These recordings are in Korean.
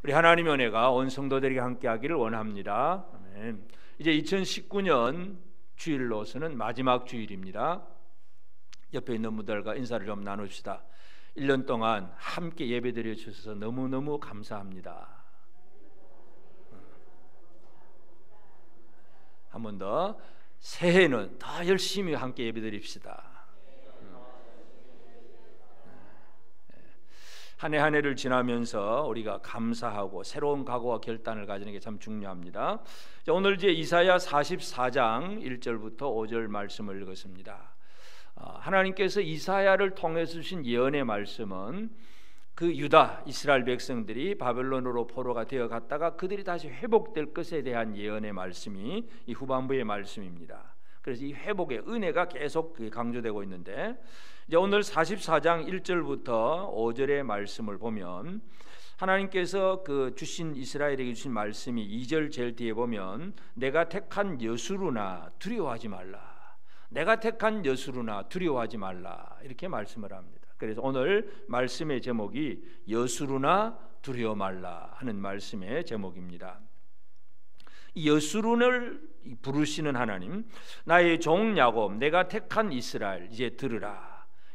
우리 하나님의 은혜가 온 성도들에게 함께하기를 원합니다. 아멘. 이제 2019년 주일로서는 마지막 주일입니다. 옆에 있는 분들과 인사를 좀 나눕시다. 1년 동안 함께 예배드려 주셔서 너무너무 감사합니다. 한 번 더, 새해는 더 열심히 함께 예배드립시다. 한 해 한 해를 지나면서 우리가 감사하고 새로운 각오와 결단을 가지는 게 참 중요합니다. 자, 오늘 이제 이사야 44장 1절부터 5절 말씀을 읽었습니다. 하나님께서 이사야를 통해서 주신 예언의 말씀은 그 유다 이스라엘 백성들이 바벨론으로 포로가 되어 갔다가 그들이 다시 회복될 것에 대한 예언의 말씀이 이 후반부의 말씀입니다. 그래서 이 회복의 은혜가 계속 강조되고 있는데, 이제 오늘 44장 1절부터 5절의 말씀을 보면 하나님께서 주신 이스라엘에게 주신 말씀이 2절 제일 뒤에 보면 내가 택한 여수루나 두려워하지 말라, 내가 택한 여수루나 두려워하지 말라, 이렇게 말씀을 합니다. 그래서 오늘 말씀의 제목이 여수루나 두려워 말라 하는 말씀의 제목입니다. 이 여수룬을 부르시는 하나님, 나의 종 야곱, 내가 택한 이스라엘, 이제 들으라.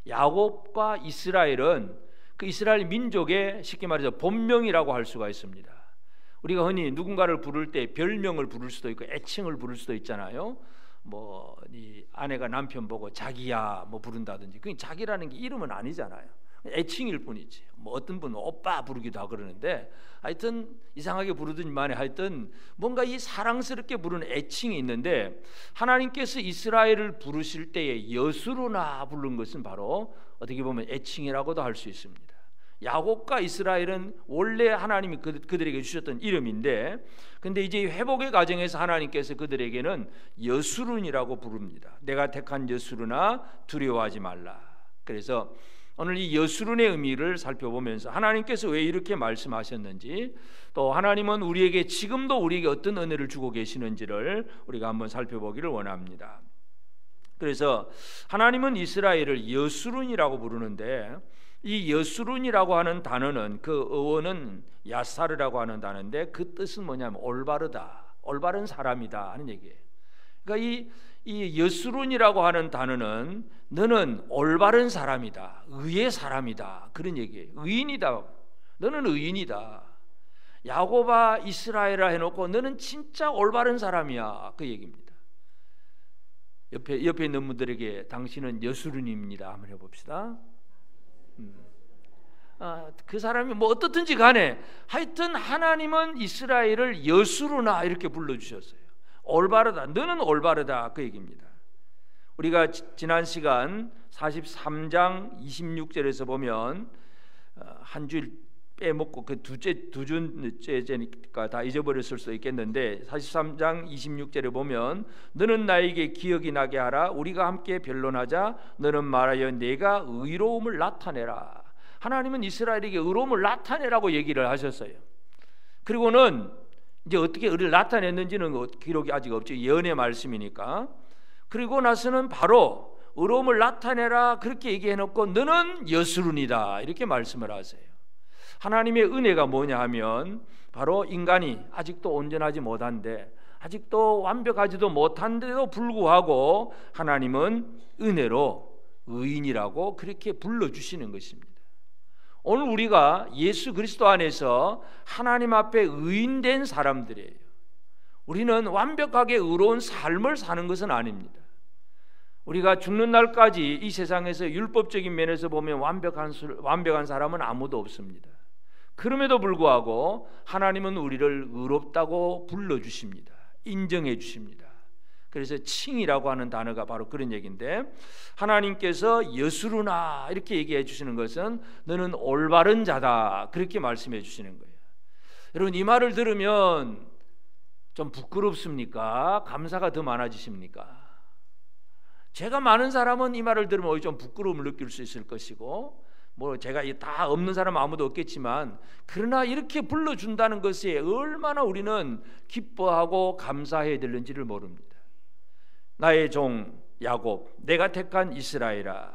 야곱과 이스라엘은 그 이스라엘 민족의 쉽게 말해서 본명이라고 할 수가 있습니다. 우리가 흔히 누군가를 부를 때 별명을 부를 수도 있고 애칭을 부를 수도 있잖아요. 이 아내가 남편 보고 자기야 부른다든지, 그게 자기라는 게 이름은 아니잖아요. 애칭일 뿐이지. 어떤 분은 오빠 부르기도 하고 그러는데, 하여튼 이상하게 부르더니만에 하여튼 뭔가 이 사랑스럽게 부르는 애칭이 있는데, 하나님께서 이스라엘을 부르실 때에 여수루나 부른 것은 바로 어떻게 보면 애칭이라고도 할 수 있습니다. 야곱과 이스라엘은 원래 하나님이 그들에게 주셨던 이름인데, 근데 이제 회복의 과정에서 하나님께서 그들에게는 여수룬이라고 부릅니다. 내가 택한 여수루나 두려워하지 말라. 그래서 오늘 이 여수룬의 의미를 살펴보면서 하나님께서 왜 이렇게 말씀하셨는지, 또 하나님은 우리에게 지금도 우리에게 어떤 은혜를 주고 계시는지를 우리가 한번 살펴보기를 원합니다. 그래서 하나님은 이스라엘을 여수룬이라고 부르는데, 이 여수룬이라고 하는 단어는 그 어원은 야사르라고 하는 단어인데, 그 뜻은 뭐냐면 올바르다, 올바른 사람이다 하는 얘기예요. 그러니까 이 여수룬이라고 하는 단어는 너는 올바른 사람이다, 의의 사람이다, 그런 얘기예요. 의인이다, 너는 의인이다. 야곱아 이스라엘아 해놓고 너는 진짜 올바른 사람이야, 그 얘기입니다. 옆에 있는 분들에게 당신은 여수룬입니다 한번 해봅시다. 그 사람이 어떻든지 간에 하여튼 하나님은 이스라엘을 여수루나 이렇게 불러주셨어요. 올바르다, 너는 올바르다, 그 얘기입니다. 우리가 지난 시간 43장 26절에서 보면 한 주일 빼먹고 그 두 주째니까 다 잊어버렸을 수도 있겠는데, 43장 26절에 보면 너는 나에게 기억이 나게 하라, 우리가 함께 변론하자, 너는 말하여 내가 의로움을 나타내라. 하나님은 이스라엘에게 의로움을 나타내라고 얘기를 하셨어요. 그리고는 이제 어떻게 의를 나타냈는지는 기록이 아직 없죠. 예언의 말씀이니까. 그리고 나서는 바로 의로움을 나타내라 그렇게 얘기해놓고 너는 여수룬이다 이렇게 말씀을 하세요. 하나님의 은혜가 뭐냐 하면 바로 인간이 아직도 온전하지 못한데, 아직도 완벽하지도 못한데도 불구하고 하나님은 은혜로 의인이라고 그렇게 불러주시는 것입니다. 오늘 우리가 예수 그리스도 안에서 하나님 앞에 의인된 사람들이에요. 우리는 완벽하게 의로운 삶을 사는 것은 아닙니다. 우리가 죽는 날까지 이 세상에서 율법적인 면에서 보면 완벽한 사람은 아무도 없습니다. 그럼에도 불구하고 하나님은 우리를 의롭다고 불러주십니다. 인정해 주십니다. 그래서 칭이라고 하는 단어가 바로 그런 얘기인데, 하나님께서 여수루나 이렇게 얘기해 주시는 것은 너는 올바른 자다 그렇게 말씀해 주시는 거예요. 여러분, 이 말을 들으면 좀 부끄럽습니까? 감사가 더 많아지십니까? 제가 많은 사람은 이 말을 들으면 좀 부끄러움을 느낄 수 있을 것이고, 제가 다 없는 사람 아무도 없겠지만, 그러나 이렇게 불러준다는 것에 얼마나 우리는 기뻐하고 감사해야 되는지를 모릅니다. 나의 종 야곱, 내가 택한 이스라엘아,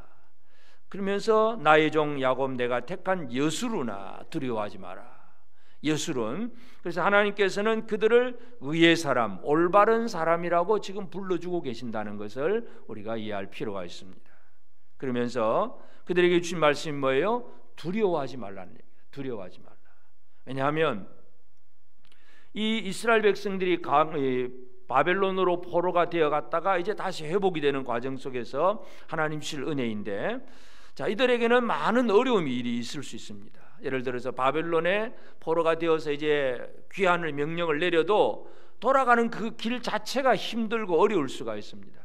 그러면서 나의 종 야곱, 내가 택한 여수루나 두려워하지 마라. 여술은. 그래서 하나님께서는 그들을 의의 사람, 올바른 사람이라고 지금 불러주고 계신다는 것을 우리가 이해할 필요가 있습니다. 그러면서 그들에게 주신 말씀이 뭐예요? 두려워하지 말라는 얘기예요. 두려워하지 말라. 왜냐하면 이 이스라엘 백성들이 바벨론으로 포로가 되어 갔다가 이제 다시 회복이 되는 과정 속에서 하나님 주실 은혜인데, 자, 이들에게는 많은 어려움이 일이 있을 수 있습니다. 예를 들어서 바벨론에 포로가 되어서 이제 귀환을 명령을 내려도 돌아가는 그 길 자체가 힘들고 어려울 수가 있습니다.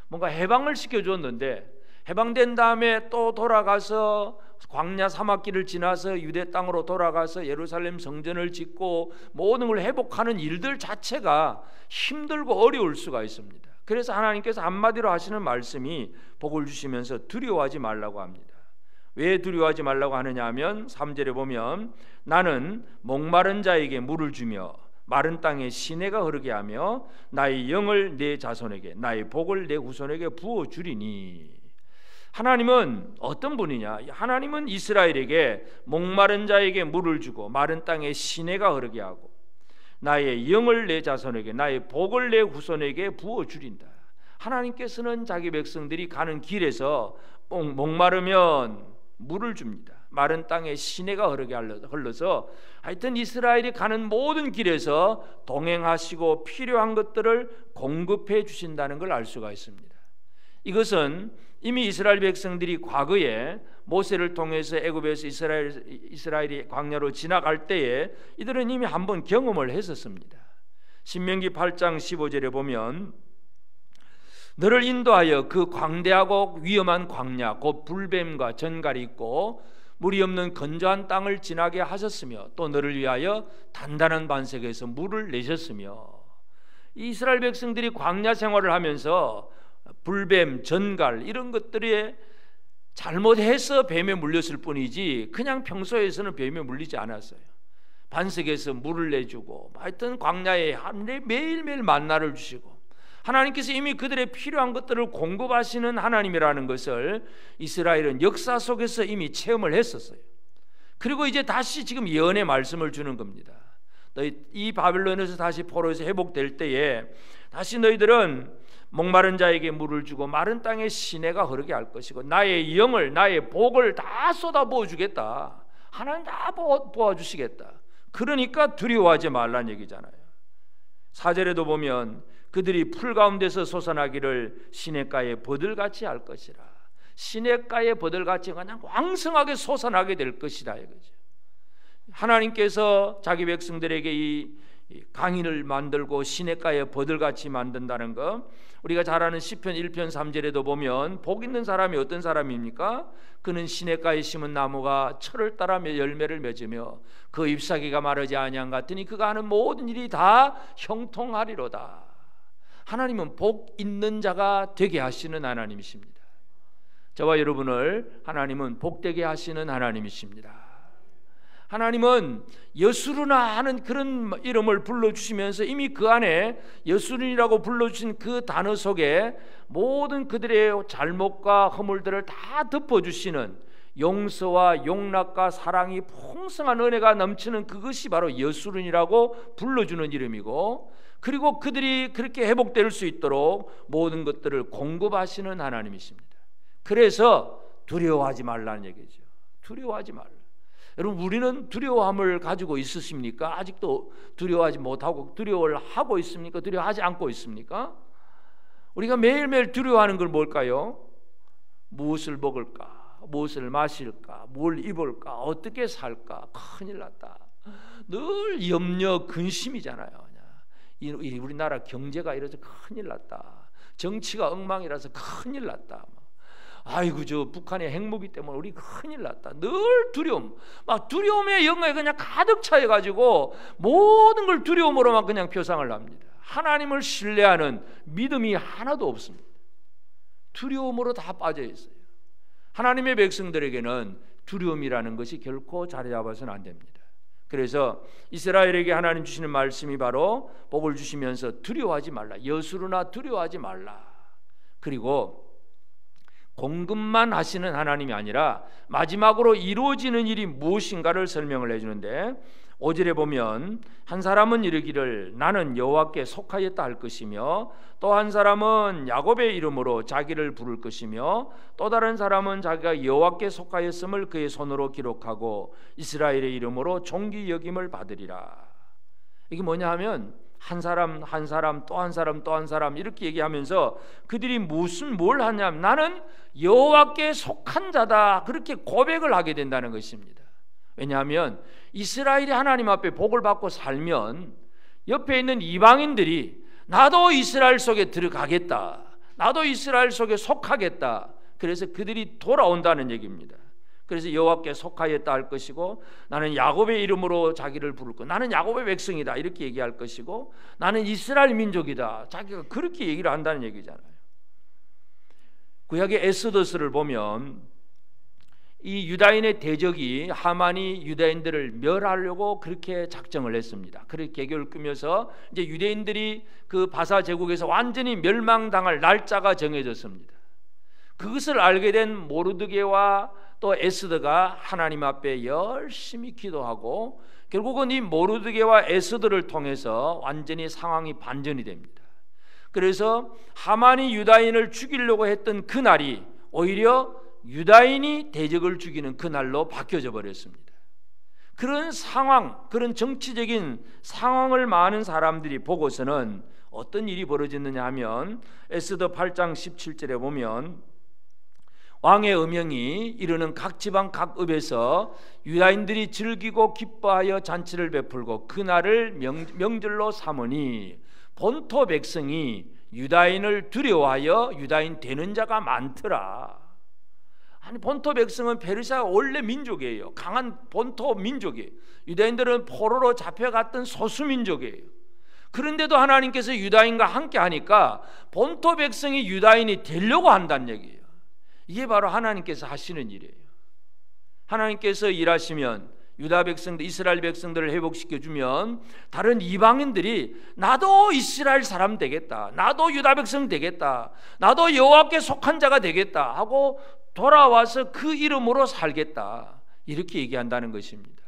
뭔가 해방을 시켜줬는데 해방된 다음에 또 돌아가서 광야 사막길을 지나서 유대 땅으로 돌아가서 예루살렘 성전을 짓고 모든 걸 회복하는 일들 자체가 힘들고 어려울 수가 있습니다. 그래서 하나님께서 한마디로 하시는 말씀이 복을 주시면서 두려워하지 말라고 합니다. 왜 두려워하지 말라고 하느냐 하면 3절에 보면 나는 목마른 자에게 물을 주며 마른 땅에 시내가 흐르게 하며 나의 영을 내 자손에게 나의 복을 내 후손에게 부어주리니. 하나님은 어떤 분이냐? 하나님은 이스라엘에게 목마른 자에게 물을 주고 마른 땅에 시내가 흐르게 하고 나의 영을 내 자손에게 나의 복을 내 후손에게 부어주린다. 하나님께서는 자기 백성들이 가는 길에서 목마르면 물을 줍니다. 마른 땅에 시내가 흐르게 흘러서 하여튼 이스라엘이 가는 모든 길에서 동행하시고 필요한 것들을 공급해 주신다는 걸 알 수가 있습니다. 이것은 이미 이스라엘 백성들이 과거에 모세를 통해서 애굽에서 이스라엘이 광야로 지나갈 때에 이들은 이미 한번 경험을 했었습니다. 신명기 8장 15절에 보면 너를 인도하여 그 광대하고 위험한 광야 곧 불뱀과 전갈이 있고 물이 없는 건조한 땅을 지나게 하셨으며 또 너를 위하여 단단한 반석에서 물을 내셨으며. 이스라엘 백성들이 광야 생활을 하면서 불뱀, 전갈 이런 것들이 잘못해서 뱀에 물렸을 뿐이지 그냥 평소에서는 뱀에 물리지 않았어요. 반석에서 물을 내주고 하여튼 광야에 매일매일 만나를 주시고 하나님께서 이미 그들의 필요한 것들을 공급하시는 하나님이라는 것을 이스라엘은 역사 속에서 이미 체험을 했었어요. 그리고 이제 다시 지금 예언의 말씀을 주는 겁니다. 너희 이 바벨론에서 다시 포로에서 회복될 때에 다시 너희들은 목마른 자에게 물을 주고 마른 땅에 시내가 흐르게 할 것이고 나의 영을 나의 복을 다 쏟아부어 주겠다. 하나님 다 도와주시겠다. 그러니까 두려워하지 말라는 얘기잖아요. 4절에도 보면 그들이 풀 가운데서 솟아나기를 시냇가에 버들같이 할 것이라. 시냇가에 버들같이 그냥 왕성하게 솟아나게 될 것이다 이거죠. 하나님께서 자기 백성들에게 이 강인을 만들고 시냇가에 버들같이 만든다는 것, 우리가 잘 아는 시편 1편 3절에도 보면 복 있는 사람이 어떤 사람입니까? 그는 시냇가에 심은 나무가 철을 따라 열매를 맺으며 그 잎사귀가 마르지 아니한 같으니 그가 하는 모든 일이 다 형통하리로다. 하나님은 복 있는 자가 되게 하시는 하나님이십니다. 저와 여러분을 하나님은 복되게 하시는 하나님이십니다. 하나님은 여수르나 하는 그런 이름을 불러주시면서 이미 그 안에 여수르이라고 불러주신 그 단어 속에 모든 그들의 잘못과 허물들을 다 덮어주시는 용서와 용납과 사랑이 풍성한 은혜가 넘치는 그것이 바로 여수르이라고 불러주는 이름이고, 그리고 그들이 그렇게 회복될 수 있도록 모든 것들을 공급하시는 하나님이십니다. 그래서 두려워하지 말라는 얘기죠. 두려워하지 말라. 여러분, 우리는 두려움을 가지고 있으십니까? 아직도 두려워하지 못하고 두려워를 하고 있습니까? 두려워하지 않고 있습니까? 우리가 매일매일 두려워하는 걸 뭘까요? 무엇을 먹을까? 무엇을 마실까? 뭘 입을까? 어떻게 살까? 큰일 났다. 늘 염려, 근심이잖아요. 우리나라 경제가 이래서 큰일 났다. 정치가 엉망이라서 큰일 났다. 아이고 저 북한의 핵무기 때문에 우리 큰일 났다. 늘 두려움, 막 두려움의 영에 그냥 가득 차여가지고 모든 걸 두려움으로만 그냥 표상을 합니다. 하나님을 신뢰하는 믿음이 하나도 없습니다. 두려움으로 다 빠져 있어요. 하나님의 백성들에게는 두려움이라는 것이 결코 자리 잡아서는 안 됩니다. 그래서 이스라엘에게 하나님 주시는 말씀이 바로 복을 주시면서 두려워하지 말라. 여수르나 두려워하지 말라. 그리고 공급만 하시는 하나님이 아니라 마지막으로 이루어지는 일이 무엇인가를 설명을 해주는데 5절에 보면 한 사람은 이르기를 나는 여호와께 속하였다 할 것이며 또 한 사람은 야곱의 이름으로 자기를 부를 것이며 또 다른 사람은 자기가 여호와께 속하였음을 그의 손으로 기록하고 이스라엘의 이름으로 존귀 여김을 받으리라. 이게 뭐냐 하면 한 사람 한 사람 또 한 사람 또 한 사람 이렇게 얘기하면서 그들이 뭘 하냐면 나는 여호와께 속한 자다 그렇게 고백을 하게 된다는 것입니다. 왜냐하면 이스라엘이 하나님 앞에 복을 받고 살면 옆에 있는 이방인들이 나도 이스라엘 속에 들어가겠다, 나도 이스라엘 속에 속하겠다, 그래서 그들이 돌아온다는 얘기입니다. 그래서 여호와께 속하였다 할 것이고 나는 야곱의 이름으로 자기를 부를 것, 나는 야곱의 백성이다 이렇게 얘기할 것이고 나는 이스라엘 민족이다, 자기가 그렇게 얘기를 한다는 얘기잖아요. 구약의 에스더스를 보면 이 유다인의 대적이 하만이 유다인들을 멸하려고 그렇게 작정을 했습니다. 그렇게 계교를 꾸며서 이제 유대인들이 그 바사 제국에서 완전히 멸망당할 날짜가 정해졌습니다. 그것을 알게 된 모르드게와 또 에스더가 하나님 앞에 열심히 기도하고 결국은 이 모르드게와 에스더를 통해서 완전히 상황이 반전이 됩니다. 그래서 하만이 유다인을 죽이려고 했던 그날이 오히려 유다인이 대적을 죽이는 그날로 바뀌어져 버렸습니다. 그런 상황, 그런 정치적인 상황을 많은 사람들이 보고서는 어떤 일이 벌어졌느냐 하면 에스더 8장 17절에 보면 왕의 음영이 이르는 각 지방 각 읍에서 유다인들이 즐기고 기뻐하여 잔치를 베풀고 그날을 명절로 삼으니 본토 백성이 유다인을 두려워하여 유다인 되는 자가 많더라. 아니 본토 백성은 페르시아가 원래 민족이에요. 강한 본토 민족이에요. 유다인들은 포로로 잡혀갔던 소수 민족이에요. 그런데도 하나님께서 유다인과 함께 하니까 본토 백성이 유다인이 되려고 한다는 얘기예요. 이게 바로 하나님께서 하시는 일이에요. 하나님께서 일하시면 유다 백성들, 이스라엘 백성들을 회복시켜 주면 다른 이방인들이 나도 이스라엘 사람 되겠다, 나도 유다 백성 되겠다, 나도 여호와께 속한 자가 되겠다 하고 돌아와서 그 이름으로 살겠다 이렇게 얘기한다는 것입니다.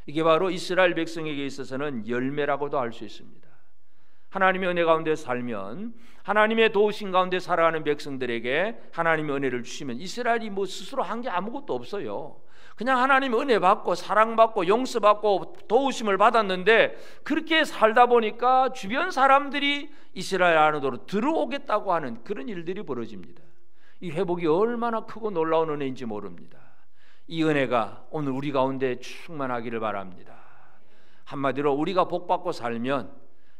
이게 바로 이스라엘 백성에게 있어서는 열매라고도 할 수 있습니다. 하나님의 은혜 가운데 살면, 하나님의 도우심 가운데 살아가는 백성들에게 하나님의 은혜를 주시면 이스라엘이 뭐 스스로 한 게 아무것도 없어요. 그냥 하나님의 은혜 받고 사랑받고 용서받고 도우심을 받았는데 그렇게 살다 보니까 주변 사람들이 이스라엘 안으로 들어오겠다고 하는 그런 일들이 벌어집니다. 이 회복이 얼마나 크고 놀라운 은혜인지 모릅니다. 이 은혜가 오늘 우리 가운데 충만하기를 바랍니다. 한마디로 우리가 복받고 살면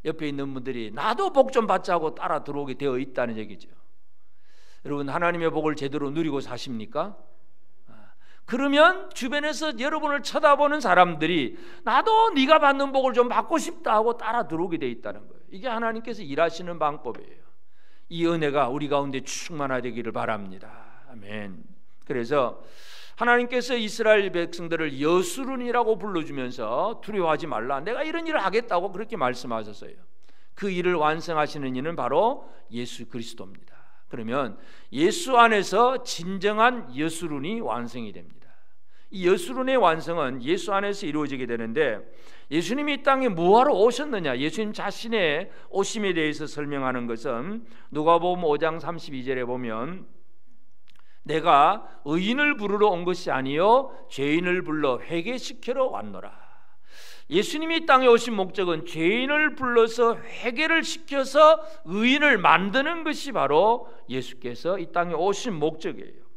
옆에 있는 분들이 나도 복 좀 받자 하고 따라 들어오게 되어 있다는 얘기죠. 여러분 하나님의 복을 제대로 누리고 사십니까? 그러면 주변에서 여러분을 쳐다보는 사람들이 나도 네가 받는 복을 좀 받고 싶다 하고 따라 들어오게 되어 있다는 거예요. 이게 하나님께서 일하시는 방법이에요. 이 은혜가 우리 가운데 충만하기를 바랍니다. 아멘. 그래서 하나님께서 이스라엘 백성들을 여수룬이라고 불러주면서 두려워하지 말라, 내가 이런 일을 하겠다고 그렇게 말씀하셨어요. 그 일을 완성하시는 이는 바로 예수 그리스도입니다. 그러면 예수 안에서 진정한 여수룬이 완성이 됩니다. 이 여수룬의 완성은 예수 안에서 이루어지게 되는데 예수님이 이 땅에 뭐하러 오셨느냐, 예수님 자신의 오심에 대해서 설명하는 것은 누가복음 5장 32절에 보면 내가 의인을 부르러 온 것이 아니요 죄인을 불러 회개시키러 왔노라. 예수님이 이 땅에 오신 목적은 죄인을 불러서 회개를 시켜서 의인을 만드는 것이 바로 예수께서 이 땅에 오신 목적이에요.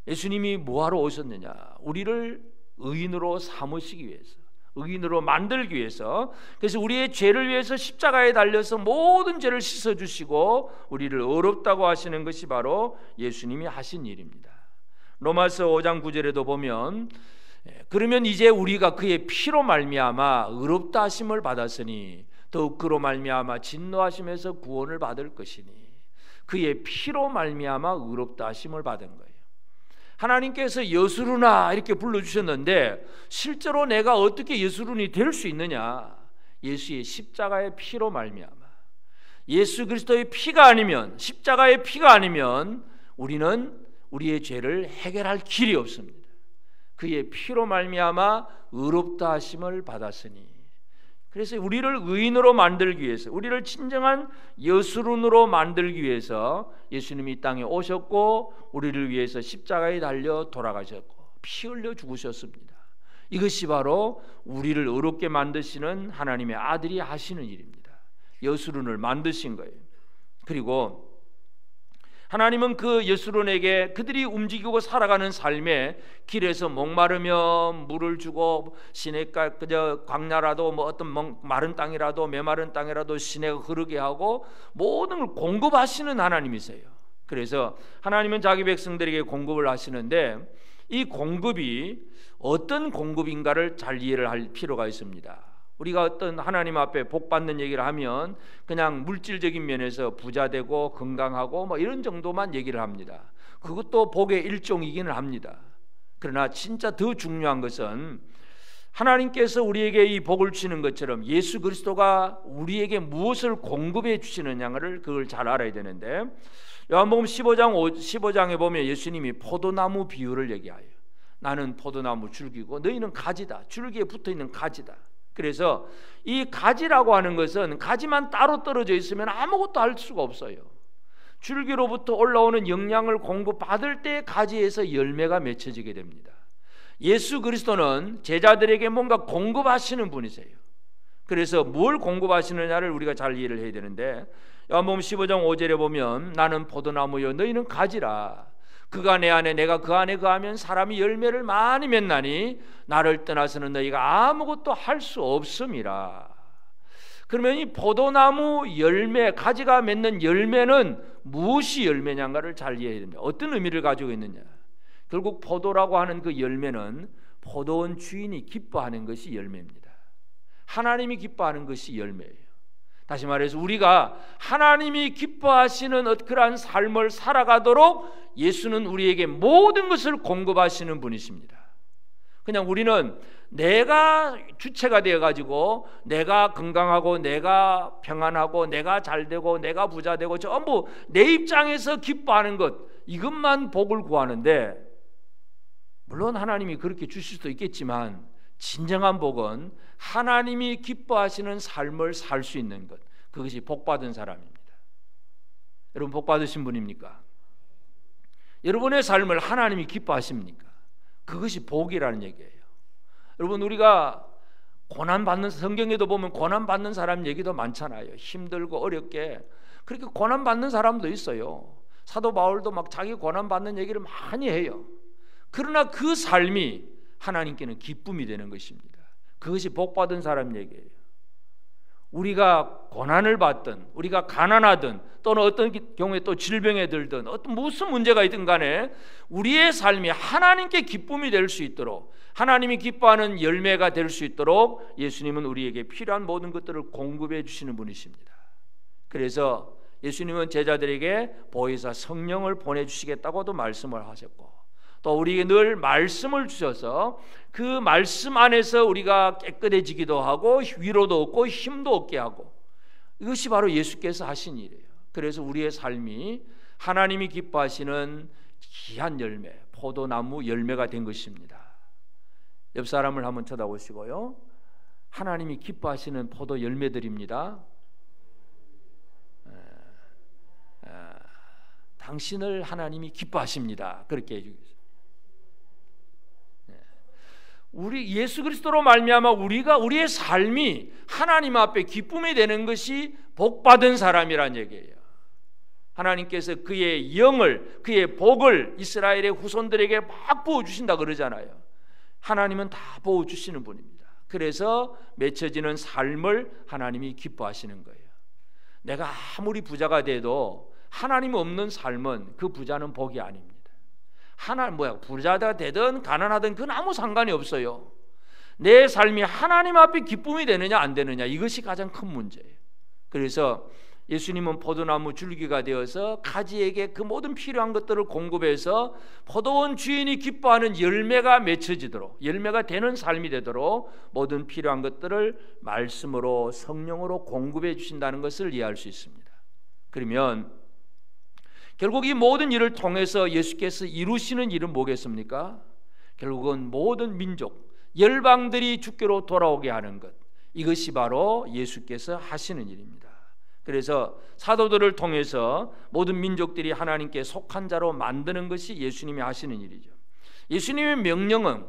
예수님이 뭐하러 오셨느냐, 우리를 의인으로 삼으시기 위해서, 의인으로 만들기 위해서. 그래서 우리의 죄를 위해서 십자가에 달려서 모든 죄를 씻어주시고 우리를 의롭다고 하시는 것이 바로 예수님이 하신 일입니다. 로마서 5장 9절에도 보면 그러면 이제 우리가 그의 피로 말미암아 의롭다 하심을 받았으니 더욱 그로 말미암아 진노하심에서 구원을 받을 것이니, 그의 피로 말미암아 의롭다 하심을 받은 거예요. 하나님께서 여수루나 이렇게 불러주셨는데 실제로 내가 어떻게 여수룬이 될 수 있느냐, 예수의 십자가의 피로 말미암아. 예수 그리스도의 피가 아니면, 십자가의 피가 아니면 우리는 우리의 죄를 해결할 길이 없습니다. 그의 피로 말미암아 의롭다 하심을 받았으니. 그래서 우리를 의인으로 만들기 위해서, 우리를 진정한 여수론으로 만들기 위해서 예수님이 이 땅에 오셨고 우리를 위해서 십자가에 달려 돌아가셨고 피 흘려 죽으셨습니다. 이것이 바로 우리를 의롭게 만드시는 하나님의 아들이 하시는 일입니다. 여수론을 만드신 거예요. 그리고 하나님은 그 여수론에게 그들이 움직이고 살아가는 삶에 길에서 목마르면 물을 주고, 시내가 그저 광야라도 어떤 마른 땅이라도 메마른 땅이라도 시내가 흐르게 하고 모든 걸 공급하시는 하나님이세요. 그래서 하나님은 자기 백성들에게 공급을 하시는데 이 공급이 어떤 공급인가를 잘 이해를 할 필요가 있습니다. 우리가 어떤 하나님 앞에 복 받는 얘기를 하면 그냥 물질적인 면에서 부자 되고 건강하고 이런 정도만 얘기를 합니다. 그것도 복의 일종이기는 합니다. 그러나 진짜 더 중요한 것은 하나님께서 우리에게 이 복을 주시는 것처럼 예수 그리스도가 우리에게 무엇을 공급해 주시느냐를 그걸 잘 알아야 되는데, 요한복음 15장에 보면 예수님이 포도나무 비유를 얘기해요. 나는 포도나무 줄기고 너희는 가지다. 줄기에 붙어있는 가지다. 그래서 이 가지라고 하는 것은 가지만 따로 떨어져 있으면 아무것도 할 수가 없어요. 줄기로부터 올라오는 영양을 공급받을 때 가지에서 열매가 맺혀지게 됩니다. 예수 그리스도는 제자들에게 뭔가 공급하시는 분이세요. 그래서 뭘 공급하시느냐를 우리가 잘 이해를 해야 되는데, 요한복음 15장 5절에 보면 나는 포도나무요 너희는 가지라. 그가 내 안에 내가 그 안에 거하면 사람이 열매를 많이 맺나니 나를 떠나서는 너희가 아무것도 할 수 없음이라. 그러면 이 포도나무 열매, 가지가 맺는 열매는 무엇이 열매냐를 잘 이해해야 됩니다. 어떤 의미를 가지고 있느냐. 결국 포도라고 하는 그 열매는 포도원 주인이 기뻐하는 것이 열매입니다. 하나님이 기뻐하는 것이 열매예요. 다시 말해서 우리가 하나님이 기뻐하시는 그러한 삶을 살아가도록 예수는 우리에게 모든 것을 공급하시는 분이십니다. 그냥 우리는 내가 주체가 되어가지고 내가 건강하고 내가 평안하고 내가 잘되고 내가 부자되고 전부 내 입장에서 기뻐하는 것, 이것만 복을 구하는데, 물론 하나님이 그렇게 주실 수도 있겠지만 진정한 복은 하나님이 기뻐하시는 삶을 살 수 있는 것, 그것이 복받은 사람입니다. 여러분 복 받으신 분입니까? 여러분의 삶을 하나님이 기뻐하십니까? 그것이 복이라는 얘기예요. 여러분 우리가 고난받는, 성경에도 보면 고난받는 사람 얘기도 많잖아요. 힘들고 어렵게 그렇게 고난받는 사람도 있어요. 사도 바울도 막 자기 고난받는 얘기를 많이 해요. 그러나 그 삶이 하나님께는 기쁨이 되는 것입니다. 그것이 복받은 사람 얘기예요. 우리가 고난을 받든 우리가 가난하든 또는 어떤 경우에 또 질병에 들든 어떤 무슨 문제가 있든 간에 우리의 삶이 하나님께 기쁨이 될 수 있도록, 하나님이 기뻐하는 열매가 될 수 있도록 예수님은 우리에게 필요한 모든 것들을 공급해 주시는 분이십니다. 그래서 예수님은 제자들에게 보혜사 성령을 보내주시겠다고도 말씀을 하셨고, 또 우리에게 늘 말씀을 주셔서 그 말씀 안에서 우리가 깨끗해지기도 하고 위로도 얻고 힘도 얻게 하고, 이것이 바로 예수께서 하신 일이에요. 그래서 우리의 삶이 하나님이 기뻐하시는 귀한 열매, 포도나무 열매가 된 것입니다. 옆 사람을 한번 쳐다보시고요, 하나님이 기뻐하시는 포도 열매들입니다. 당신을 하나님이 기뻐하십니다. 그렇게 해주겠습니다. 우리 예수 그리스도로 말미암아 우리의 삶이 하나님 앞에 기쁨이 되는 것이 복받은 사람이란 얘기예요. 하나님께서 그의 영을, 그의 복을 이스라엘의 후손들에게 막 부어주신다 그러잖아요. 하나님은 다 부어주시는 분입니다. 그래서 맺혀지는 삶을 하나님이 기뻐하시는 거예요. 내가 아무리 부자가 돼도 하나님 없는 삶은 그 부자는 복이 아닙니다. 부자가 되든 가난하든 그건 아무 상관이 없어요. 내 삶이 하나님 앞에 기쁨이 되느냐 안 되느냐, 이것이 가장 큰 문제예요. 그래서 예수님은 포도나무 줄기가 되어서 가지에게 그 모든 필요한 것들을 공급해서 포도원 주인이 기뻐하는 열매가 맺혀지도록, 열매가 되는 삶이 되도록 모든 필요한 것들을 말씀으로 성령으로 공급해 주신다는 것을 이해할 수 있습니다. 그러면 결국 이 모든 일을 통해서 예수께서 이루시는 일은 뭐겠습니까? 결국은 모든 민족, 열방들이 주께로 돌아오게 하는 것, 이것이 바로 예수께서 하시는 일입니다. 그래서 사도들을 통해서 모든 민족들이 하나님께 속한 자로 만드는 것이 예수님이 하시는 일이죠. 예수님의 명령은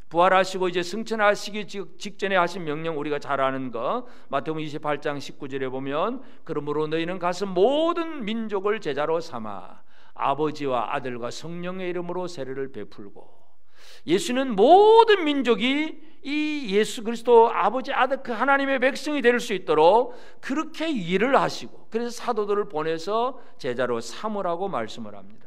부활하시고 이제 승천하시기 직전에 하신 명령, 우리가 잘 아는 거 마태복음 28장 19절에 보면 그러므로 너희는 가서 모든 민족을 제자로 삼아 아버지와 아들과 성령의 이름으로 세례를 베풀고, 예수는 모든 민족이 이 예수 그리스도 아버지 아들 그 하나님의 백성이 될 수 있도록 그렇게 일을 하시고, 그래서 사도들을 보내서 제자로 삼으라고 말씀을 합니다.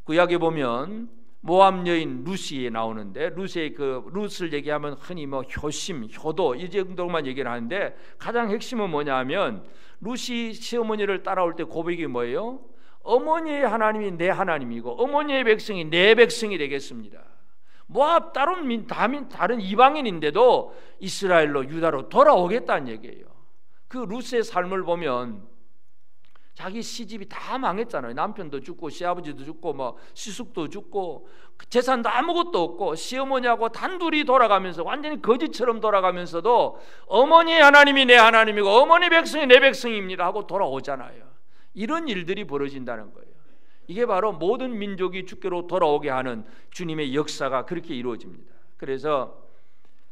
구약에 보면 모압 여인 루시에 나오는데, 루시의 그 룻을 얘기하면 흔히 뭐 효심, 효도 이 정도만 얘기를 하는데, 가장 핵심은 뭐냐면 루시 시어머니를 따라올 때 고백이 뭐예요? 어머니의 하나님이 내 하나님이고 어머니의 백성이 내 백성이 되겠습니다. 모압 다른 이방인인데도 이스라엘로 유다로 돌아오겠다는 얘기예요. 그 룻의 삶을 보면 자기 시집이 다 망했잖아요. 남편도 죽고 시아버지도 죽고 뭐 시숙도 죽고 재산도 아무것도 없고 시어머니하고 단둘이 돌아가면서 완전히 거지처럼 돌아가면서도 어머니의 하나님이 내 하나님이고 어머니 백성이 내 백성입니다 하고 돌아오잖아요. 이런 일들이 벌어진다는 거예요. 이게 바로 모든 민족이 주께로 돌아오게 하는 주님의 역사가 그렇게 이루어집니다. 그래서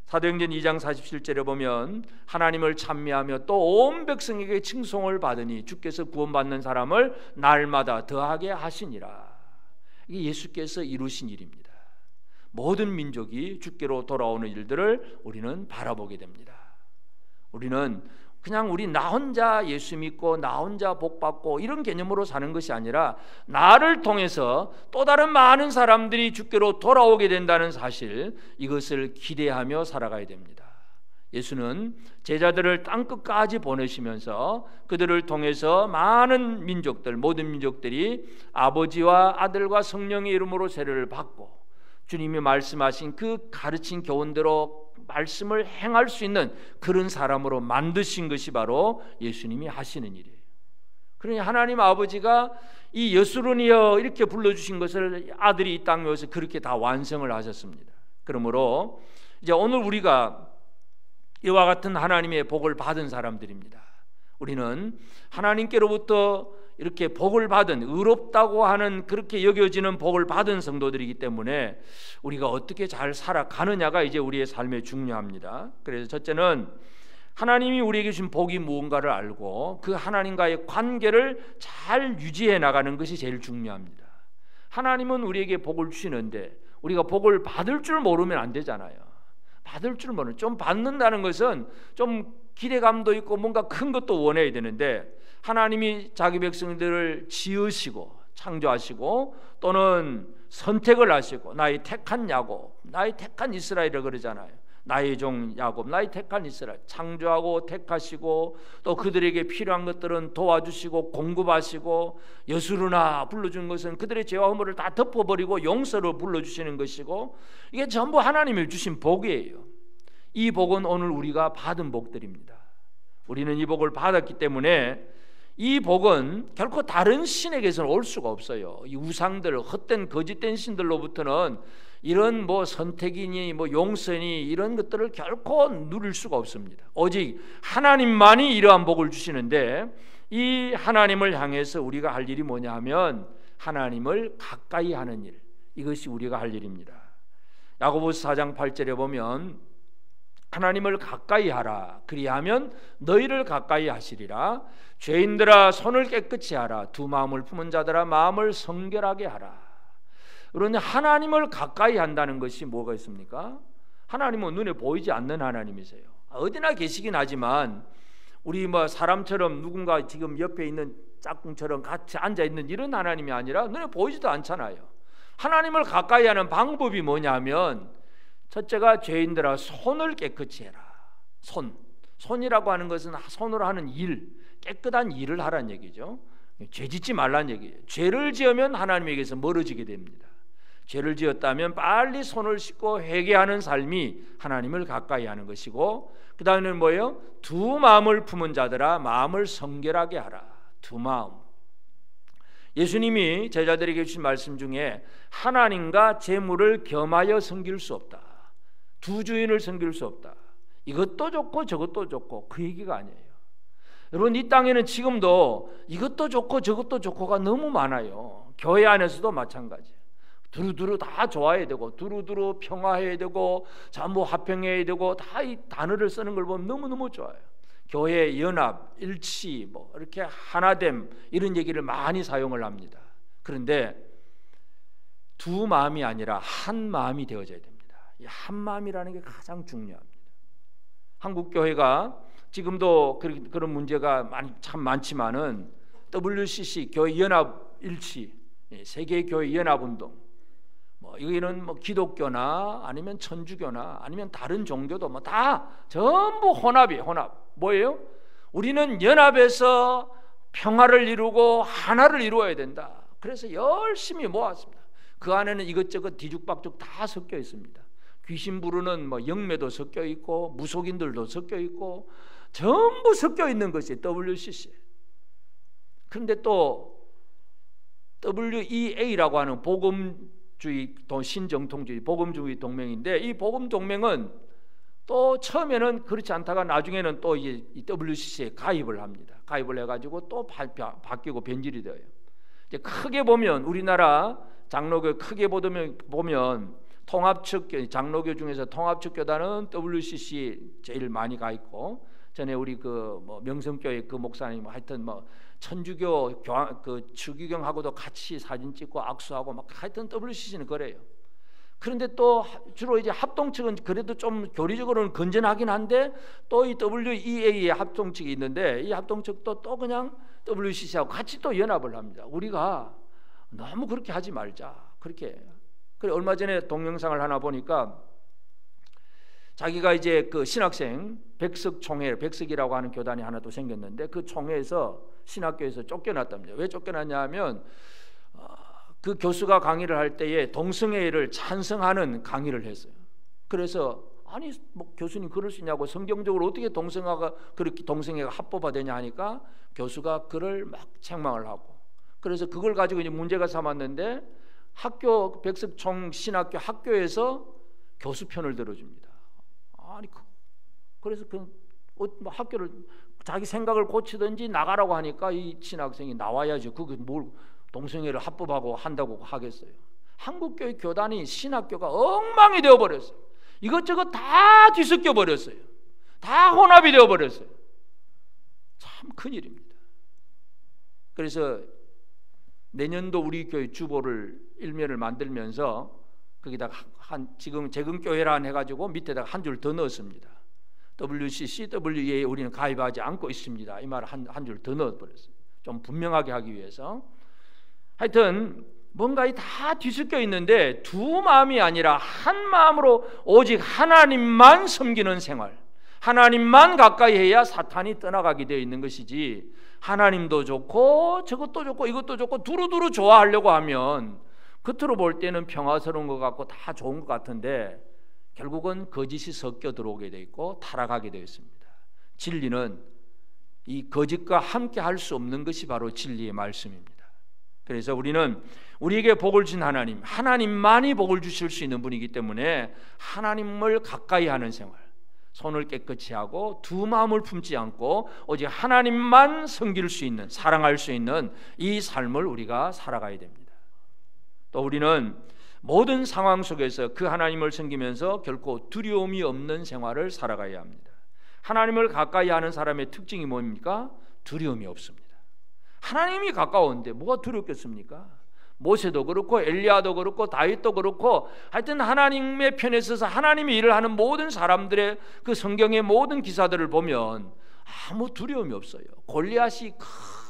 사도행전 2장 47절에 보면 하나님을 찬미하며 또 온 백성에게 칭송을 받으니 주께서 구원받는 사람을 날마다 더하게 하시니라. 이게 예수께서 이루신 일입니다. 모든 민족이 주께로 돌아오는 일들을 우리는 바라보게 됩니다. 우리는 그냥 나 혼자 예수 믿고 나 혼자 복 받고 이런 개념으로 사는 것이 아니라 나를 통해서 또 다른 많은 사람들이 주께로 돌아오게 된다는 사실, 이것을 기대하며 살아가야 됩니다. 예수는 제자들을 땅끝까지 보내시면서 그들을 통해서 많은 민족들, 모든 민족들이 아버지와 아들과 성령의 이름으로 세례를 받고 주님이 말씀하신 그 가르친 교훈대로 말씀을 행할 수 있는 그런 사람으로 만드신 것이 바로 예수님이 하시는 일이에요. 그러니 하나님 아버지가 이 여수론이여 이렇게 불러주신 것을 아들이 이 땅에 와서 그렇게 다 완성을 하셨습니다. 그러므로 이제 오늘 우리가 이와 같은 하나님의 복을 받은 사람들입니다. 우리는 하나님께로부터 이렇게 복을 받은, 의롭다고 하는 그렇게 여겨지는 복을 받은 성도들이기 때문에 우리가 어떻게 잘 살아가느냐가 이제 우리의 삶에 중요합니다. 그래서 첫째는 하나님이 우리에게 주신 복이 무언가를 알고 그 하나님과의 관계를 잘 유지해 나가는 것이 제일 중요합니다. 하나님은 우리에게 복을 주시는데 우리가 복을 받을 줄 모르면 안 되잖아요. 받을 줄 모르는, 좀 받는다는 것은 좀 기대감도 있고 뭔가 큰 것도 원해야 되는데, 하나님이 자기 백성들을 지으시고 창조하시고 또는 선택을 하시고 나의 택한 야곱, 나의 택한 이스라엘이라고 그러잖아요. 나의 종 야곱, 나의 택한 이스라엘, 창조하고 택하시고 또 그들에게 필요한 것들은 도와주시고 공급하시고 여수르나 불러준 것은 그들의 죄와 허물을 다 덮어버리고 용서로 불러주시는 것이고, 이게 전부 하나님이 주신 복이에요. 이 복은 오늘 우리가 받은 복들입니다. 우리는 이 복을 받았기 때문에 이 복은 결코 다른 신에게서는 올 수가 없어요. 이 우상들, 헛된 거짓된 신들로부터는 이런 뭐 선택이니 뭐 용서니 이런 것들을 결코 누릴 수가 없습니다. 오직 하나님만이 이러한 복을 주시는데, 이 하나님을 향해서 우리가 할 일이 뭐냐 하면 하나님을 가까이 하는 일, 이것이 우리가 할 일입니다. 야고보서 4장 8절에 보면 하나님을 가까이 하라, 그리하면 너희를 가까이 하시리라. 죄인들아 손을 깨끗이 하라. 두 마음을 품은 자들아 마음을 성결하게 하라. 그런데 하나님을 가까이 한다는 것이 뭐가 있습니까? 하나님은 눈에 보이지 않는 하나님이세요. 어디나 계시긴 하지만 우리 뭐 사람처럼 누군가 지금 옆에 있는 짝꿍처럼 같이 앉아 있는 이런 하나님이 아니라 눈에 보이지도 않잖아요. 하나님을 가까이 하는 방법이 뭐냐면, 첫째가 죄인들아 손을 깨끗이 해라. 손이라고 하는 것은 손으로 하는 일, 깨끗한 일을 하라는 얘기죠. 죄 짓지 말라는 얘기예요. 죄를 지으면 하나님에게서 멀어지게 됩니다. 죄를 지었다면 빨리 손을 씻고 회개하는 삶이 하나님을 가까이 하는 것이고, 그 다음에는 뭐예요? 두 마음을 품은 자들아 마음을 성결하게 하라. 두 마음. 예수님이 제자들에게 주신 말씀 중에 하나님과 재물을 겸하여 섬길 수 없다, 두 주인을 섬길 수 없다, 이것도 좋고 저것도 좋고, 그 얘기가 아니에요. 여러분, 이 땅에는 지금도 이것도 좋고 저것도 좋고가 너무 많아요. 교회 안에서도 마찬가지예요. 두루두루 다 좋아해야 되고, 두루두루 평화해야 되고, 전부 화평해야 되고, 다 이 단어를 쓰는 걸 보면 너무너무 좋아요. 교회 연합, 일치, 뭐 이렇게 하나됨, 이런 얘기를 많이 사용을 합니다. 그런데 두 마음이 아니라 한 마음이 되어져야 됩니다. 이 한 마음이라는 게 가장 중요합니다. 한국 교회가 지금도 그런 문제가 참 많지만은 WCC 교회 연합 일치, 세계 교회 연합 운동, 뭐 여기는 뭐 기독교나 아니면 천주교나 아니면 다른 종교도 뭐 다 전부 혼합이에요. 혼합. 뭐예요? 우리는 연합해서 평화를 이루고 하나를 이루어야 된다. 그래서 열심히 모았습니다. 그 안에는 이것저것 뒤죽박죽 다 섞여 있습니다. 귀신 부르는 뭐 영매도 섞여 있고, 무속인들도 섞여 있고, 전부 섞여 있는 것이 WCC. 그런데 또 WEA라고 하는 복음주의 신정통주의 복음주의 동맹인데, 이 복음 동맹은 또 처음에는 그렇지 않다가 나중에는 또 이 WCC에 가입을 합니다. 가입을 해가지고 또 바뀌고 변질이 돼요. 이제 크게 보면 우리나라 장로교 크게 보면 통합측 장로교 중에서 통합측 교단은 WCC 제일 많이 가 있고, 전에 우리 그 뭐 명성교회 그 목사님 하여튼 뭐 천주교 그 추기경하고도 같이 사진 찍고 악수하고 막 하여튼 WCC는 그래요. 그런데 또 주로 이제 합동측은 그래도 좀 교리적으로는 건전하긴 한데, 또 이 WEA의 합동측이 있는데, 이 합동측도 또 그냥 WCC하고 같이 또 연합을 합니다. 우리가 너무 그렇게 하지 말자. 그렇게. 그래, 얼마 전에 동영상을 하나 보니까 자기가 이제 그 신학생 백석총회, 백석이라고 하는 교단이 하나 또 생겼는데, 그 총회에서 신학교에서 쫓겨났답니다. 왜 쫓겨났냐면 그 교수가 강의를 할 때에 동성애를 찬성하는 강의를 했어요. 그래서 아니 뭐 교수님 그럴 수 있냐고, 성경적으로 어떻게 동성애가 합법화되냐 하니까 교수가 그를 막 책망을 하고, 그래서 그걸 가지고 이제 문제가 삼았는데, 학교 백석총 신학교 학교에서 교수 편을 들어줍니다. 아니 그래서 뭐 학교를 자기 생각을 고치든지 나가라고 하니까 이 신학생이 나와야지, 그게 뭘 동성애를 합법하고 한다고 하겠어요. 한국교회 교단이 신학교가 엉망이 되어버렸어요. 이것저것 다 뒤섞여 버렸어요. 다 혼합이 되어버렸어요. 참 큰일입니다. 그래서 내년도 우리 교회 주보를 일면을 만들면서 거기다가 지금 재금교회라 해가지고 밑에다가 한 줄 더 넣었습니다. WCC, WEA에 우리는 가입하지 않고 있습니다. 이 말을 한 줄 더 넣어버렸어요. 좀 분명하게 하기 위해서. 하여튼 뭔가 다 뒤섞여 있는데, 두 마음이 아니라 한 마음으로 오직 하나님만 섬기는 생활, 하나님만 가까이 해야 사탄이 떠나가게 되어 있는 것이지, 하나님도 좋고 저것도 좋고 이것도 좋고 두루두루 좋아하려고 하면 겉으로 볼 때는 평화스러운 것 같고 다 좋은 것 같은데, 결국은 거짓이 섞여 들어오게 되어 있고 타락하게 되어 있습니다. 진리는 이 거짓과 함께 할 수 없는 것이 바로 진리의 말씀입니다. 그래서 우리는 우리에게 복을 주신 하나님만이 복을 주실 수 있는 분이기 때문에 하나님을 가까이 하는 생활, 손을 깨끗이 하고 두 마음을 품지 않고 오직 하나님만 섬길 수 있는, 사랑할 수 있는 이 삶을 우리가 살아가야 됩니다. 또 우리는 모든 상황 속에서 그 하나님을 섬기면서 결코 두려움이 없는 생활을 살아가야 합니다. 하나님을 가까이 하는 사람의 특징이 뭡니까? 두려움이 없습니다. 하나님이 가까운데 뭐가 두렵겠습니까? 모세도 그렇고 엘리야도 그렇고 다윗도 그렇고, 하여튼 하나님의 편에 서서 하나님의 일을 하는 모든 사람들의 그 성경의 모든 기사들을 보면 아무 두려움이 없어요. 골리앗이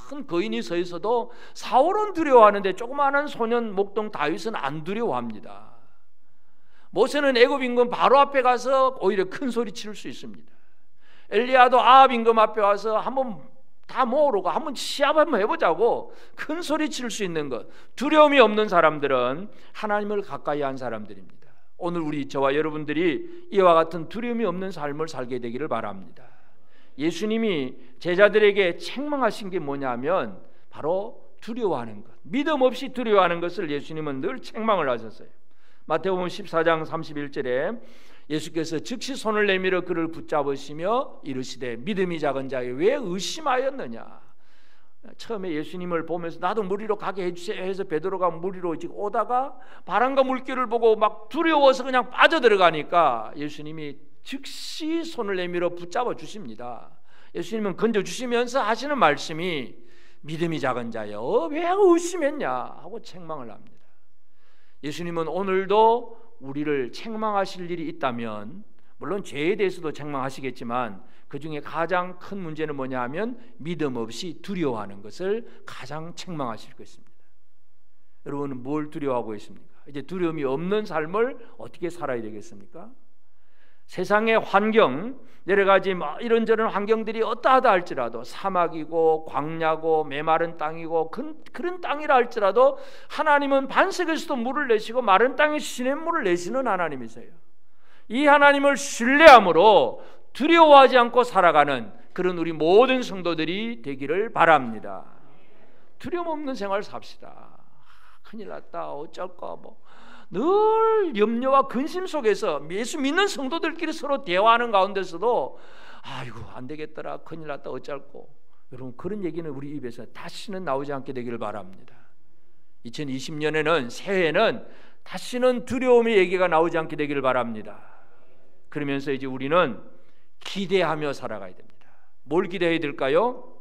큰 거인이 서 있어도 사울은 두려워하는데 조그마한 소년 목동 다윗은 안 두려워합니다. 모세는 애굽 임금 바로 앞에 가서 오히려 큰 소리 칠 수 있습니다. 엘리야도 아합 임금 앞에 와서 한번 다 모으고 한번 시합 한번 해보자고 큰 소리 칠 수 있는 것, 두려움이 없는 사람들은 하나님을 가까이 한 사람들입니다. 오늘 우리 저와 여러분들이 이와 같은 두려움이 없는 삶을 살게 되기를 바랍니다. 예수님이 제자들에게 책망하신 게 뭐냐면 바로 두려워하는 것, 믿음 없이 두려워하는 것을 예수님은 늘 책망을 하셨어요. 마태복음 14장 31절에 예수께서 즉시 손을 내밀어 그를 붙잡으시며 이르시되 믿음이 작은 자여 왜 의심하였느냐. 처음에 예수님을 보면서 나도 무리로 가게 해주세요 해서 베드로가 무리로 지금 오다가 바람과 물결을 보고 막 두려워서 그냥 빠져들어가니까 예수님이 즉시 손을 내밀어 붙잡아 주십니다. 예수님은 건져주시면서 하시는 말씀이 믿음이 작은 자여 왜 의심했냐 하고 책망을 합니다. 예수님은 오늘도 우리를 책망하실 일이 있다면 물론 죄에 대해서도 책망하시겠지만 그 중에 가장 큰 문제는 뭐냐 하면 믿음 없이 두려워하는 것을 가장 책망하실 것입니다. 여러분은 뭘 두려워하고 있습니까? 이제 두려움이 없는 삶을 어떻게 살아야 되겠습니까? 세상의 환경, 여러 가지 이런저런 환경들이 어떠하다 할지라도 사막이고 광야고 메마른 땅이고 그런 땅이라 할지라도 하나님은 반석에서도 물을 내시고 마른 땅에 시냇물을 내시는 하나님이세요. 이 하나님을 신뢰함으로 두려워하지 않고 살아가는 그런 우리 모든 성도들이 되기를 바랍니다. 두려움 없는 생활 삽시다. 큰일 났다 어쩔까 늘 염려와 근심 속에서 예수 믿는 성도들끼리 서로 대화하는 가운데서도 아이고 안 되겠더라 큰일 났다 어쩔고 여러분 그런 얘기는 우리 입에서 다시는 나오지 않게 되기를 바랍니다. 2020년에는 새해에는 다시는 두려움의 얘기가 나오지 않게 되기를 바랍니다. 그러면서 이제 우리는 기대하며 살아가야 됩니다. 뭘 기대해야 될까요?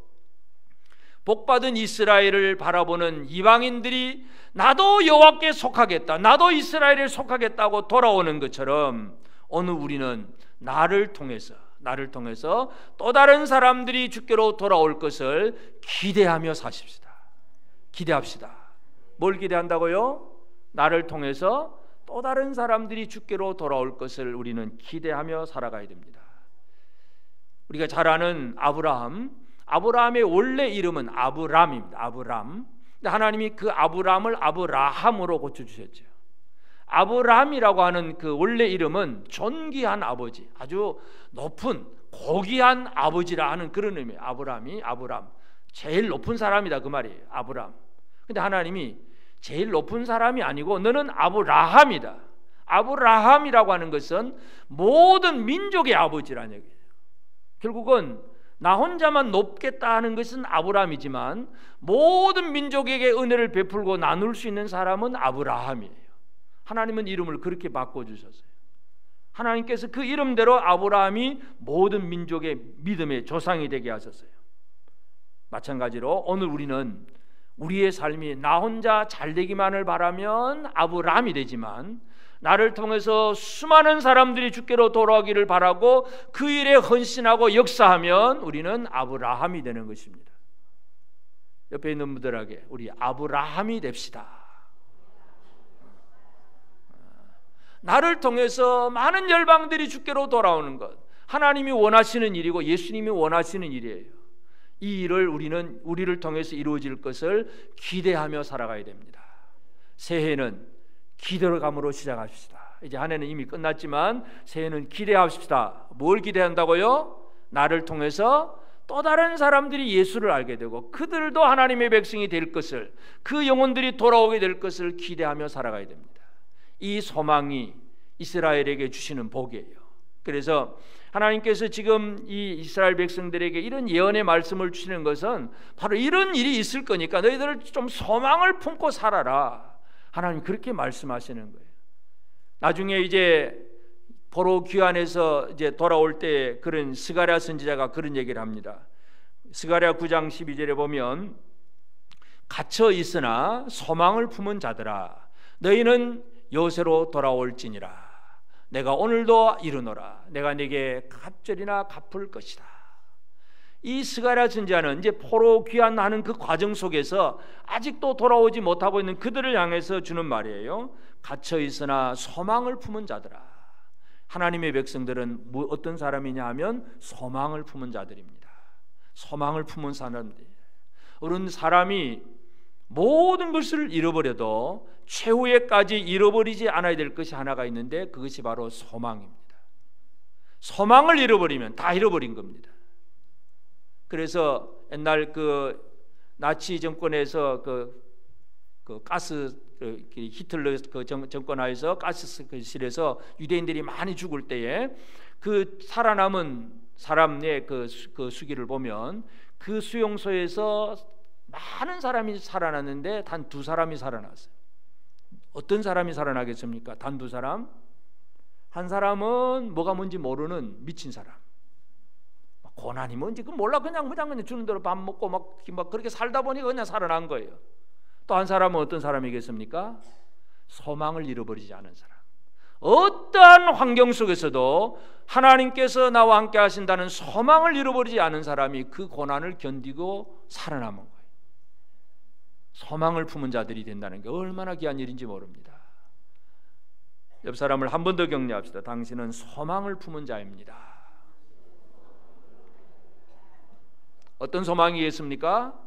복받은 이스라엘을 바라보는 이방인들이 나도 여호와께 속하겠다, 나도 이스라엘에 속하겠다고 돌아오는 것처럼 오늘 우리는 나를 통해서 또 다른 사람들이 주께로 돌아올 것을 기대하며 사십시다. 기대합시다. 뭘 기대한다고요? 나를 통해서 또 다른 사람들이 주께로 돌아올 것을 우리는 기대하며 살아가야 됩니다. 우리가 잘 아는 아브라함의 원래 이름은 아브람입니다. 아브람. 근데 하나님이 그 아브람을 아브라함으로 고쳐주셨죠. 아브람이라고 하는 그 원래 이름은 존귀한 아버지, 아주 높은 고귀한 아버지라 하는 그런 의미예요. 아브람 제일 높은 사람이다 그 말이에요. 아브람. 근데 하나님이 제일 높은 사람이 아니고 너는 아브라함이다. 아브라함이라고 하는 것은 모든 민족의 아버지라는 얘기예요. 결국은 나 혼자만 높겠다 하는 것은 아브라함이지만 모든 민족에게 은혜를 베풀고 나눌 수 있는 사람은 아브라함이에요. 하나님은 이름을 그렇게 바꿔주셨어요. 하나님께서 그 이름대로 아브라함이 모든 민족의 믿음의 조상이 되게 하셨어요. 마찬가지로 오늘 우리는 우리의 삶이 나 혼자 잘되기만을 바라면 아브라함이 되지만 나를 통해서 수많은 사람들이 주께로 돌아오기를 바라고 그 일에 헌신하고 역사하면 우리는 아브라함이 되는 것입니다. 옆에 있는 분들에게 우리 아브라함이 됩시다. 나를 통해서 많은 열방들이 주께로 돌아오는 것, 하나님이 원하시는 일이고 예수님이 원하시는 일이에요. 이 일을 우리를 통해서 이루어질 것을 기대하며 살아가야 됩니다. 새해는 기대감으로 시작합시다. 이제 한 해는 이미 끝났지만 새해는 기대합시다. 뭘 기대한다고요? 나를 통해서 또 다른 사람들이 예수를 알게 되고 그들도 하나님의 백성이 될 것을, 그 영혼들이 돌아오게 될 것을 기대하며 살아가야 됩니다. 이 소망이 이스라엘에게 주시는 복이에요. 그래서 하나님께서 지금 이 이스라엘 백성들에게 이런 예언의 말씀을 주시는 것은 바로 이런 일이 있을 거니까 너희들 좀 소망을 품고 살아라. 하나님 그렇게 말씀하시는 거예요. 나중에 이제 포로 귀환에서 이제 돌아올 때 그런 스가랴 선지자가 그런 얘기를 합니다. 스가랴 9장 12절에 보면 갇혀 있으나 소망을 품은 자들아 너희는 요새로 돌아올지니라. 내가 오늘도 이르노라. 내가 네게 갑절이나 갚을 것이다. 이 스가랴 선지자는 이제 포로 귀환하는 그 과정 속에서 아직도 돌아오지 못하고 있는 그들을 향해서 주는 말이에요. 갇혀 있으나 소망을 품은 자들아. 하나님의 백성들은 어떤 사람이냐 하면 소망을 품은 자들입니다. 소망을 품은 사람들. 어느 사람이 모든 것을 잃어버려도 최후에까지 잃어버리지 않아야 될 것이 하나가 있는데 그것이 바로 소망입니다. 소망을 잃어버리면 다 잃어버린 겁니다. 그래서 옛날 그 나치 정권에서 그 가스 히틀러 그 정권 하에서 가스실에서 유대인들이 많이 죽을 때에 그 살아남은 사람의 그 수기를 보면 그 수용소에서 많은 사람이 살아났는데 단 2사람이 살아났어요. 어떤 사람이 살아나겠습니까? 단 2사람? 한 사람은 뭐가 뭔지 모르는 미친 사람. 고난이 뭔지 그 몰라 그냥 주는 대로 밥 먹고 막 그렇게 살다 보니까 그냥 살아난 거예요. 또 한 사람은 어떤 사람이겠습니까? 소망을 잃어버리지 않은 사람. 어떠한 환경 속에서도 하나님께서 나와 함께 하신다는 소망을 잃어버리지 않은 사람이 그 고난을 견디고 살아남은 거예요. 소망을 품은 자들이 된다는 게 얼마나 귀한 일인지 모릅니다. 옆 사람을 한 번 더 격려합시다. 당신은 소망을 품은 자입니다. 어떤 소망이겠습니까?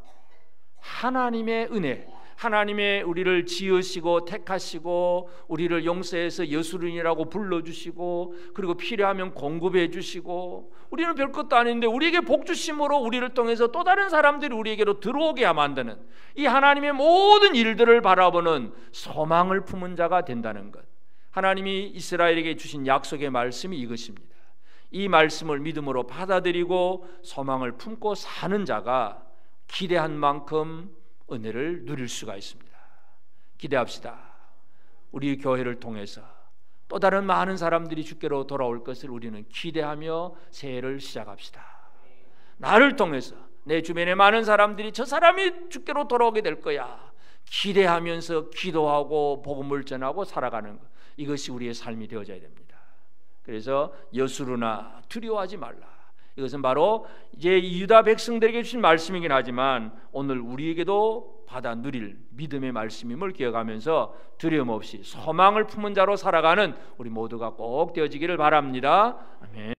하나님의 은혜, 하나님의 우리를 지으시고 택하시고 우리를 용서해서 여수른이라고 불러주시고 그리고 필요하면 공급해 주시고 우리는 별것도 아닌데 우리에게 복 주심으로 우리를 통해서 또 다른 사람들이 우리에게로 들어오게 만드는 이 하나님의 모든 일들을 바라보는 소망을 품은 자가 된다는 것. 하나님이 이스라엘에게 주신 약속의 말씀이 이것입니다. 이 말씀을 믿음으로 받아들이고 소망을 품고 사는 자가 기대한 만큼 은혜를 누릴 수가 있습니다. 기대합시다. 우리 교회를 통해서 또 다른 많은 사람들이 주께로 돌아올 것을 우리는 기대하며 새해를 시작합시다. 나를 통해서 내 주변에 많은 사람들이 저 사람이 주께로 돌아오게 될 거야 기대하면서 기도하고 복음을 전하고 살아가는 것, 이것이 우리의 삶이 되어져야 됩니다. 그래서 여수르나 두려워하지 말라. 이것은 바로 이제 유다 백성들에게 주신 말씀이긴 하지만 오늘 우리에게도 받아 누릴 믿음의 말씀임을 기억하면서 두려움 없이 소망을 품은 자로 살아가는 우리 모두가 꼭 되어지기를 바랍니다. 아멘.